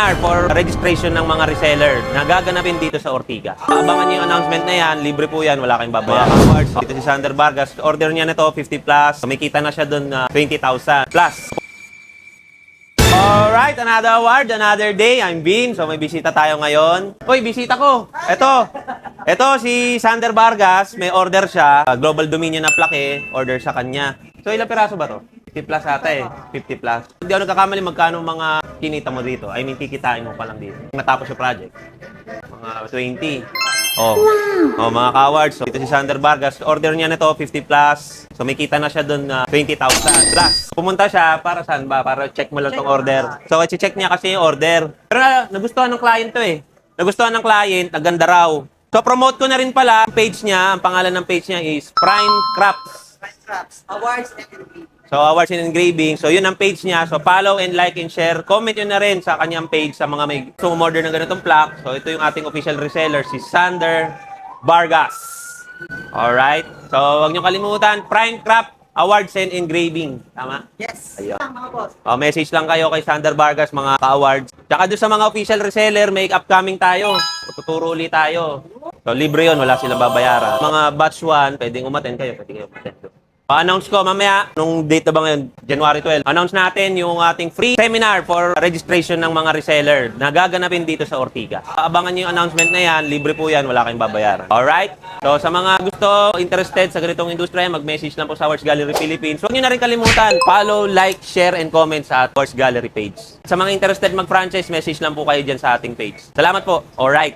For registration ng mga reseller na gaganapin dito sa Ortigas. Abangan niyo yung announcement na yan, libre po yan, wala kayong babayaran. Awards, dito si Sander Vargas, order niya na to 50 plus, kumikita na siya doon na 20,000 plus. Alright, another award, another day. I'm Vin, so may bisita tayo ngayon. Uy, bisita ko. Ito si Sander Vargas, may order siya. Global Dominion na plaque, order sa kanya. So ilang piraso ba to? 50 plus ata eh. 50 plus. Hindi ako nagkakamali magkano mga kinita mo dito. I mean, kikitain mo pa lang dito. Natapos yung project. Mga 20. Oh, mga ka-awards. So, dito si Sander Vargas. Order niya na to 50 plus. So, may kita na siya doon na 20,000 plus. Pumunta siya para saan ba? Para check mo lang tong order. So, i-check niya kasi yung order. Pero nagustuhan ng client to eh. Nagustuhan ng client. Naganda raw. So, promote ko na rin pala ang page niya. Ang pangalan ng page niya is Prime Crafts. Awards and engraving. So, awards and engraving. So, yun ang page niya. So, follow and like and share. Comment yun na rin sa kanyang page sa mga may order ng ganitong plaque. So, ito yung ating official reseller, si Sander Vargas. Alright? So, huwag niyo kalimutan, Prime Craft Awards and Engraving. Tama? Yes. Ayun. Mga boss. Message lang kayo kay Sander Vargas, mga ka-awards. Tsaka doon sa mga official reseller, may upcoming tayo. Tuturo ulit tayo. So, libre yun. Wala silang babayaran. Mga batch 1, pwedeng umaten kayo. Pwede kayo umaten doon. Announce ko mamaya, nung date na ba ngayon, January 12, announce natin yung ating free seminar for registration ng mga reseller na gaganapin dito sa Ortigas. Abangan nyo yung announcement na yan, libre po yan, wala kayong babayaran. Alright? So sa mga gusto, interested sa ganitong industriya, mag-message lang po sa Horse Gallery Philippines. Huwag nyo na rin kalimutan, follow, like, share, and comment sa Horse Gallery page. Sa mga interested mag-franchise, message lang po kayo dyan sa ating page. Salamat po. Alright.